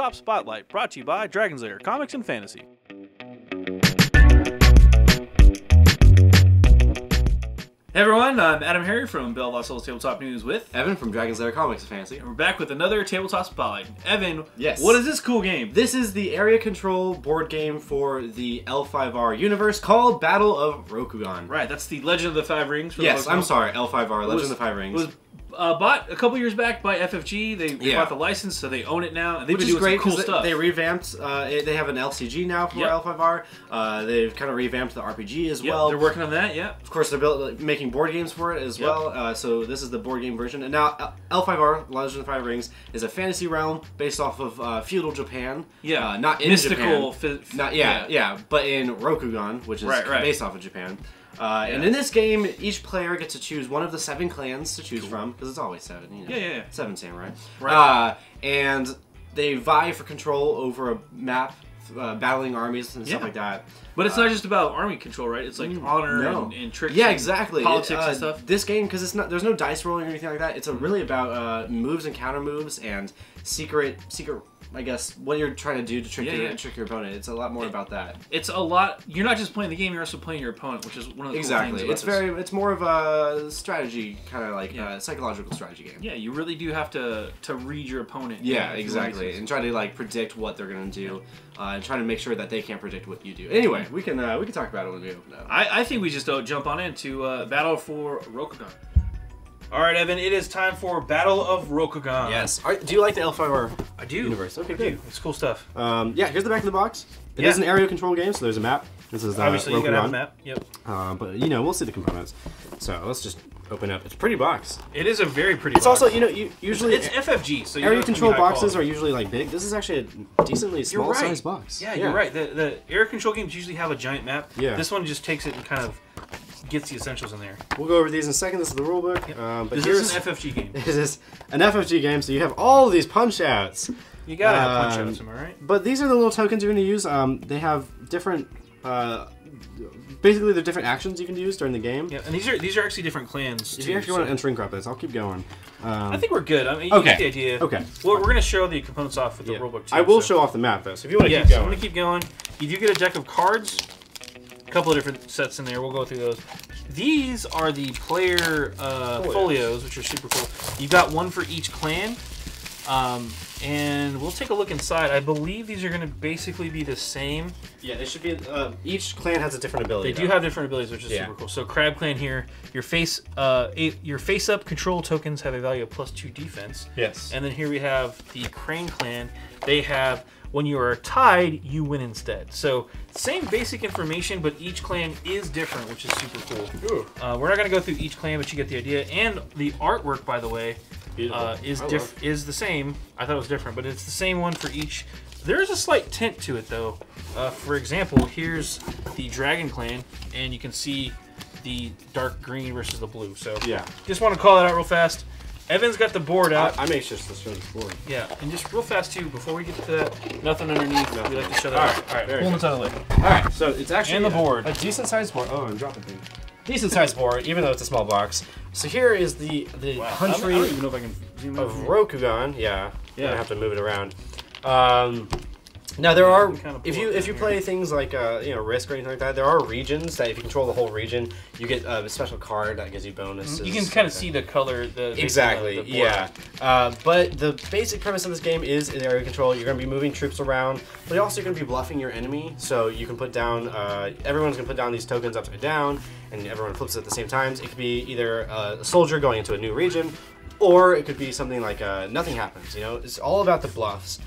Tabletop Spotlight, brought to you by Dragon's Lair Comics and Fantasy. Hey everyone, I'm AdamHarry from Bell Vassals Tabletop News with Evan from Dragon's Lair Comics and Fantasy. And we're back with another Tabletop Spotlight. Evan, yes. What is this cool game? This is the area control board game for the L5R universe called Battle of Rokugan. Right, that's the Legend of the Five Rings. For yes, the I'm sorry, L5R, Legend of the Five Rings. It was bought a couple years back by FFG. They bought the license, so they own it now. And they've been doing some cool stuff. They revamped. They have an LCG now for L5R. They've kind of revamped the RPG as well. They're working on that. Yeah. Of course, they're making board games for it as well. So this is the board game version. And now L5R, Legend of the Five Rings, is a fantasy realm based off of feudal Japan. Yeah. Not in mystical. Japan. But in Rokugan, which is based off of Japan. And in this game, each player gets to choose one of the 7 clans to choose from, because it's always 7. You know, 7 samurai. Right. And they vie for control over a map, battling armies and stuff like that. But it's not just about army control, right? It's like honor and tricks. Yeah, exactly. Politics and stuff. This game, because there's no dice rolling or anything like that. It's really about moves and counter moves and secret. I guess what you're trying to do to trick your opponent. It's a lot more about that. It's a lot. You're not just playing the game; you're also playing your opponent, which is one of the cool things about It's more of a strategy, kind of like a psychological strategy game. Yeah, you really do have to read your opponent. Yeah, exactly, and try to like predict what they're gonna do, and try to make sure that they can't predict what you do. Anyway, we can talk about it when we open it up. I think we just jump on into Battle for Rokugan. All right, Evan, it is time for Battle of Rokugan. Yes. Do you like the L5R universe? Okay, good. It's cool stuff. Yeah, here's the back of the box. It is an area control game, so there's a map. This is obviously Rokugan. You gotta have a map. Yep. But we'll see the components. So let's just open up. It's a pretty box. It is a very pretty. It's box. also usually it's FFG, so area control boxes are usually like big. This is actually a decently small size box. Yeah, you're right. The area control games usually have a giant map. Yeah. This one just takes it and kind of gets the essentials in there. We'll go over these in a second. This is the rulebook. Yep. But this is an FFG game. This is an FFG game, so you have all these punch outs. You gotta have punch outs, am I right? But these are the little tokens you're going to use. They have different. Basically, they're different actions you can use during the game. Yeah, and these are actually different clans. If you actually want to enter and grab this, I'll keep going. I think we're good. I mean, you get the idea. Okay. Well, we're going to show the components off with the rulebook too. I will show off the map though. So if you want to keep going, I'm going to keep going. You do get a deck of cards. A couple of different sets in there. We'll go through those. These are the player folios, which are super cool. You've got one for each clan, and we'll take a look inside. I believe these are going to basically be the same. Yeah, they should be. Each clan has a different ability. They do have different abilities, which is super cool. So Crab Clan here, your face-up control tokens have a value of +2 defense. Yes. And then here we have the Crane Clan. They have, when you are tied, you win instead. So same basic information, but each clan is different, which is super cool. We're not going to go through each clan, but you get the idea. And the artwork, by the way, is the same. I thought it was different, but it's the same one for each. There is a slight tint to it, though. For example, here's the Dragon Clan, and you can see the dark green versus the blue. So just want to call that out real fast. Evan's got the board out. I make sure to show this board. Yeah, and just real fast too, before we get to that, nothing underneath. We like to show that. All right. Pull them out of the way. All right, so it's actually the board. A decent sized board. Oh, I'm dropping things. Decent sized board, even though it's a small box. So here is the country I don't even know if I can zoom of Rokugan. Yeah. I have to move it around. Now there are, if you play things like Risk or anything like that, there are regions that if you control the whole region, you get a special card that gives you bonuses. You can kind of see the color. Exactly. But the basic premise of this game is in area control. You're going to be moving troops around, but you're also going to be bluffing your enemy. So you can put down. Everyone's going to put down these tokens upside down, and everyone flips it at the same time. It could be either a soldier going into a new region, or it could be something like nothing happens. It's all about the bluffs.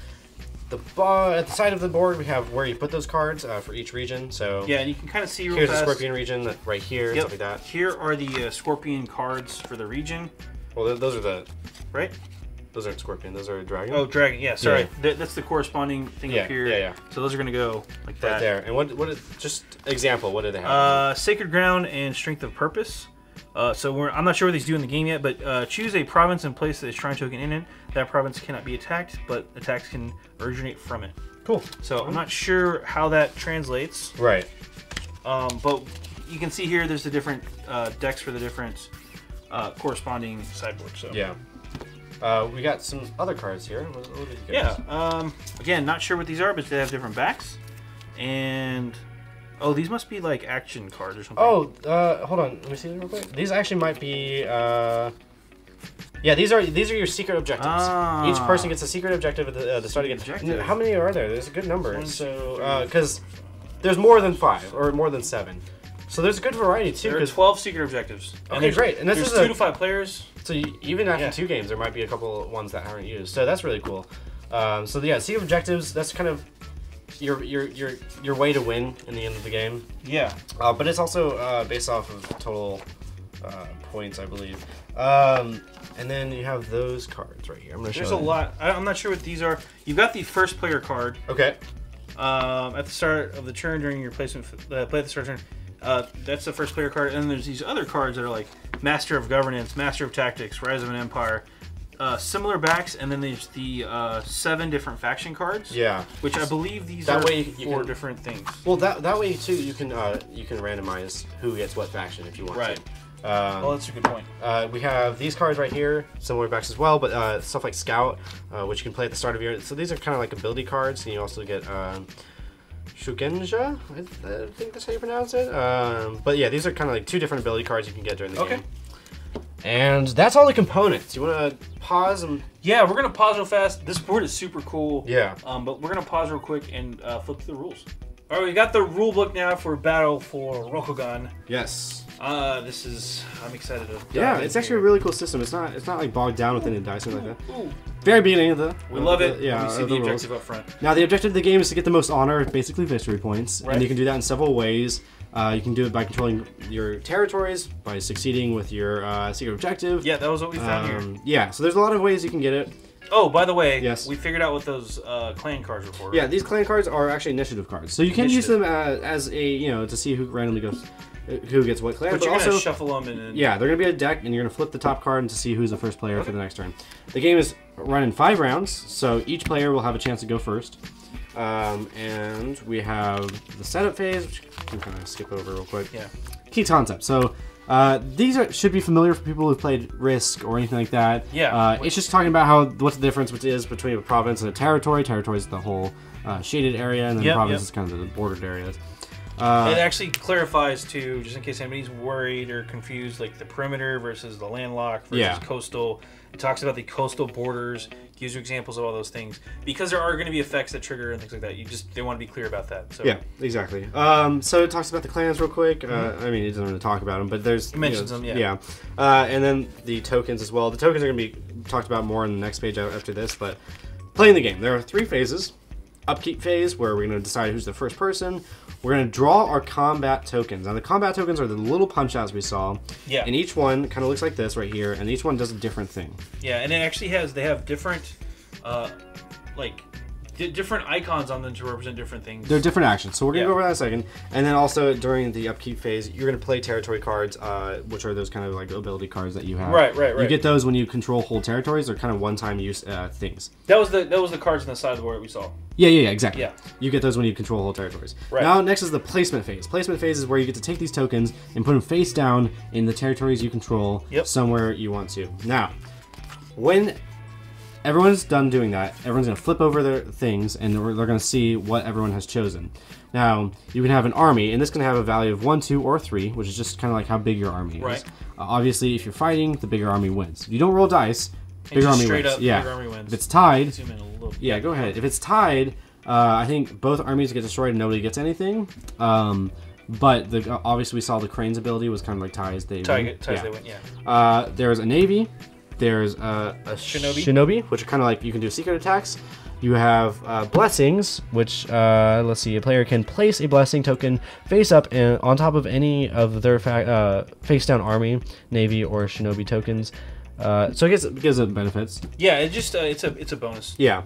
At the side of the board, we have where you put those cards for each region. So yeah, and you can kind of see real here's fast. the Scorpion region right here, stuff like that. Here are the Scorpion cards for the region. Well, those are the right. Those aren't Scorpion. Those are Dragon. Oh, Dragon. Yeah, sorry. That's the corresponding thing up here. Yeah. So those are gonna go like that. Right there. And what? Just example. What do they have? Sacred Ground and Strength of Purpose. I'm not sure what these do in the game yet, but choose a province and place the shrine token in it. That province cannot be attacked, but attacks can originate from it. Cool. So I'm not sure how that translates. Right. But you can see here there's the different decks for the different corresponding sideboards. So yeah. We got some other cards here. What did you Yeah. guys? Again, not sure what these are, but they have different backs. And oh, these must be like action cards or something. Oh, hold on. Let me see real quick. These actually might be. Yeah, these are your secret objectives. Ah. Each person gets a secret objective at the start of the game. How many are there? There's a good number. So, because there's more than 5 or more than 7. So there's a good variety too. There are 12 secret objectives. Okay, great. And this there's is 2 to 5 players. So even after 2 games, there might be a couple ones that aren't used. So that's really cool. So yeah, secret objectives. That's kind of your way to win in the end of the game. Yeah. But it's also based off of total points, I believe. And then you have those cards right here. I'm gonna show There's a lot. I'm not sure what these are. You've got the first player card. Okay. At the start of the turn during your placement, play at the start of the turn. That's the first player card, and then there's these other cards that are like Master of Governance, Master of Tactics, Rise of an Empire. Similar backs, and then there's the 7 different faction cards. Yeah. Which I believe these that are way 4 different things. Well, that way too you can randomize who gets what faction if you want right. to. Well, that's a good point. We have these cards right here, similar backs as well, but stuff like Scout, which you can play at the start of your. So these are kind of like ability cards, and you also get Shugenja, I think that's how you pronounce it. But yeah, these are kind of like 2 different ability cards you can get during the game. And that's all the components. You want to pause and... Yeah, we're going to pause real fast. This board is super cool. Yeah. But we're going to pause real quick and flip through the rules. All right, we got the rule book now for Battle for Rokugan. Yes. I'm excited to Yeah, it's actually a really cool system. It's not like bogged down with any dice or like that. Very beginning of the... We love it. Yeah, we see the objective up front. Now, the objective of the game is to get the most honor, basically victory points. Right. And you can do that in several ways. You can do it by controlling your territories, by succeeding with your secret objective. Yeah, that was what we found here. Yeah, so there's a lot of ways you can get it. Oh, by the way, yes. We figured out what those clan cards were for. Yeah, these clan cards are actually initiative cards. So you can use them as a, to see who randomly goes, who gets what clan. But you're going to shuffle them and... Yeah, they're going to be a deck, and you're going to flip the top card to see who's the first player for the next turn. The game is run in 5 rounds, so each player will have a chance to go first. And we have the setup phase, which I can kind of skip over real quick. Yeah. Key concept. So these should be familiar for people who've played Risk or anything like that. Yeah. It's just talking about what's the difference is between a province and a territory. Territory is the whole shaded area, and then the province is kind of the bordered areas. It actually clarifies too, just in case anybody's worried or confused, like the perimeter versus the landlocked versus coastal. It talks about the coastal borders, gives you examples of all those things. Because there are going to be effects that trigger and things like that, they want to be clear about that. So. Yeah, exactly. So it talks about the clans real quick. I mean, it doesn't really talk about them, but there's... It mentions them, yeah. Yeah. And then the tokens as well. The tokens are going to be talked about more on the next page after this, but playing the game. There are 3 phases. Upkeep phase, where we're going to decide who's the first person. We're going to draw our combat tokens. Now, the combat tokens are the little punch-outs we saw. Yeah. And each one kind of looks like this right here, and each one does a different thing. Yeah, and it actually they have different, different icons on them to represent different things. They're different actions, so we're going to go over that in a second. And then also, during the upkeep phase, you're going to play territory cards, which are those kind of like ability cards that you have. Right. You get those when you control whole territories. They're kind of one-time use things. That was the cards on the side of the board that we saw. Yeah, exactly. Yeah. You get those when you control whole territories. Right. Now, next is the placement phase. Placement phase is where you get to take these tokens and put them face down in the territories you control somewhere you want to. Now, when everyone's done doing that, everyone's going to flip over their things, and they're going to see what everyone has chosen. Now, you can have an army, and this can have a value of 1, 2, or 3, which is just kind of like how big your army is. Right. Obviously, if you're fighting, the bigger army wins. If you don't roll dice, bigger army wins. Up, yeah. bigger army wins. If it's tied, zoom in a little bit. Yeah, go ahead. If it's tied, I think both armies get destroyed and nobody gets anything. But obviously we saw the Crane's ability was kind of like ties. They win. They win, yeah. There's a Navy. There's a Shinobi, which are kind of like you can do secret attacks. You have blessings, which, let's see, a player can place a blessing token face up and on top of any of their face down army, Navy, or Shinobi tokens. So it gives it benefits. Yeah, it just it's a bonus. Yeah.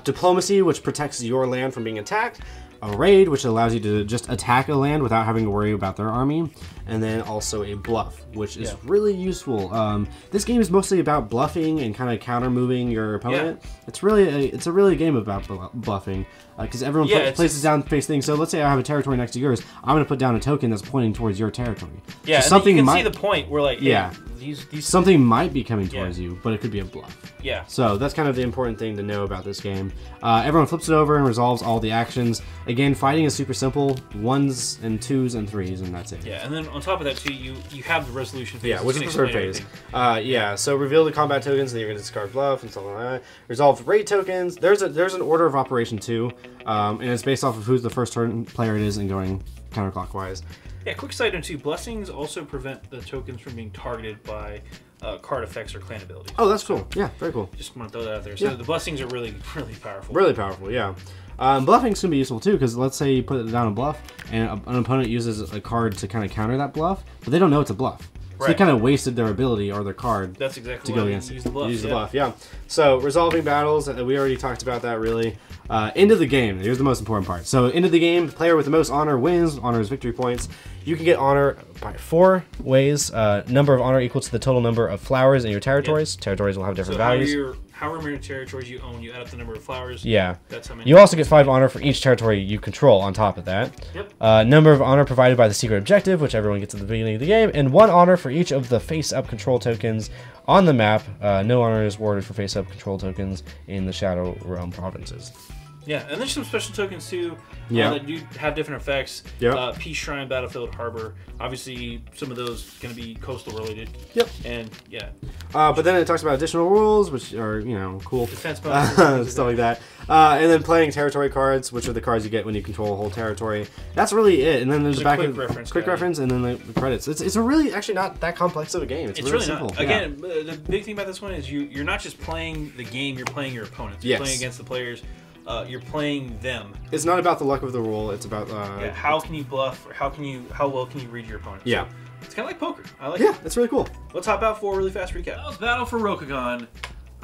Diplomacy, which protects your land from being attacked. A raid, which allows you to just attack a land without having to worry about their army. And then also a bluff, which is really useful. This game is mostly about bluffing and kind of counter moving your opponent. Yeah. It's a really game about bluffing. because everyone Yeah, places down face things. So let's say I have a territory next to yours. I'm going to put down a token that's pointing towards your territory. Yeah, so and something you can might, see the point where like, hey, these something might be coming towards you, but it could be a bluff. Yeah. So that's kind of the important thing to know about this game. Everyone flips it over and resolves all the actions. Again, fighting is super simple: 1s and 2s and 3s, and that's it. Yeah, and then on top of that too, you have the resolution phase. Yeah, which is the third phase. Yeah, so reveal the combat tokens, and then you're going to discard bluff and stuff like that. Resolve raid tokens. There's an order of operation too, and it's based off of who's the first turn player it is and going counterclockwise. Yeah, quick side note too. Blessings also prevent the tokens from being targeted by card effects or clan abilities. Oh, that's cool. Yeah, very cool. Just want to throw that out there. So the blessings are really, really powerful. Really powerful, yeah. Bluffing's going to be useful too, because let's say you put down a bluff, and an opponent uses a card to kind of counter that bluff, but they don't know it's a bluff. So they kind of wasted their ability or their card. That's exactly to go against use the bluff. Use the bluff, yeah. So resolving battles, we already talked about that really. End of the game. Here's the most important part. So end of the game, the player with the most honor wins. Honor is victory points. You can get honor by 4 ways. Number of honor equal to the total number of flowers in your territories. Yep. Territories will have different values. However many territories you own, you add up the number of flowers. Yeah. That's how many. You also get 5 honor for each territory you control on top of that. Yep. Number of honor provided by the secret objective, which everyone gets at the beginning of the game, and 1 honor for each of the face-up control tokens on the map. No honor is awarded for face-up control tokens in the Shadow Realm provinces. Yeah, and there's some special tokens too that do have different effects. Yep. Peace Shrine, Battlefield, Harbor. Obviously, some of those going to be coastal related. Yep. And yeah. But then it talks about additional rules, which are, cool. Defense bonuses. Stuff like that. And then playing territory cards, which are the cards you get when you control a whole territory. That's really it. And then there's a quick reference, and then the credits. It's a really actually not that complex of a game. It's really simple. Not. Again, the big thing about this one is you're not just playing the game, you're playing your opponents. You're playing against the players. You're playing them. It's not about the luck of the roll. It's about how can you bluff, or how well can you read your opponent? Yeah, so it's kind of like poker. I like. Yeah, it's really cool. Let's hop out for a really fast recap. That was Battle for Rokugan.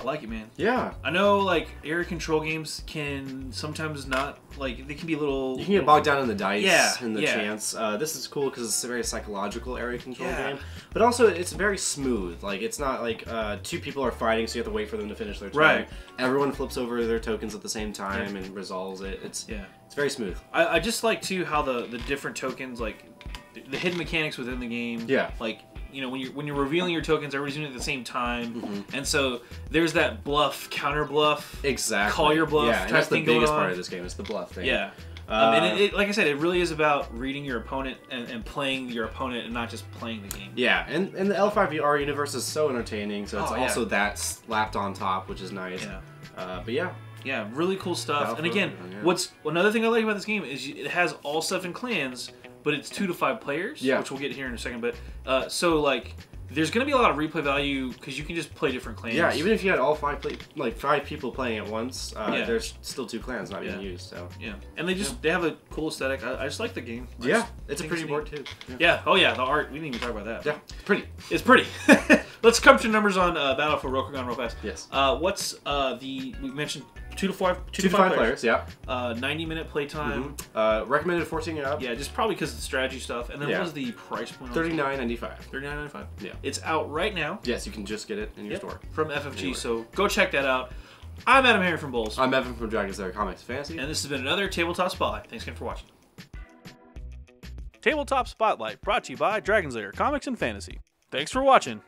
I like it, man. Yeah. I know, like, area control games can sometimes not, like, they can be a little... You can get bogged down in the dice and the yeah. chance. This is cool because it's a very psychological area control game. But also, it's very smooth. Like, it's not like 2 people are fighting, so you have to wait for them to finish their turn. Right. Everyone flips over their tokens at the same time and resolves it. It's very smooth. I just like, too, how the different tokens, like, the hidden mechanics within the game. Yeah. Like... You know, when you're revealing your tokens, everybody's doing it at the same time, and so there's that bluff, counter bluff, exactly, call your bluff. Yeah, and that's the biggest part of this game. Is the bluff thing. Yeah, and it, like I said, it really is about reading your opponent and playing your opponent, and not just playing the game. Yeah, and the L5VR universe is so entertaining. So it's also that slapped on top, which is nice. Yeah. But yeah. Yeah, really cool stuff. And again, what's another thing I like about this game is it has all 7 clans. But it's 2 to 5 players, which we'll get here in a second. But so like, there's gonna be a lot of replay value because you can just play different clans. Yeah, even if you had all 5 people playing at once, there's still 2 clans not being used. So yeah, and they have a cool aesthetic. I just like the game. It's a pretty board too. Yeah. Oh yeah, the art. We didn't even talk about that. Yeah, pretty. It's pretty. Let's come to numbers on Battle for Rokugan real fast. Yes. What's we mentioned 2 to 5 players. Yeah. 90-minute playtime. Recommended 14 and up. Yeah, just probably because of the strategy stuff. And then what was the price point? $39.95. $39.95. Yeah. It's out right now. Yes, you can just get it in your store. From FFG, so go check that out. I'm AdamHarry from Bulls. I'm Evan from Dragon's Lair Comics Fantasy. And this has been another Tabletop Spotlight. Thanks again for watching. Tabletop Spotlight brought to you by Dragon's Lair Comics and Fantasy. Thanks for watching.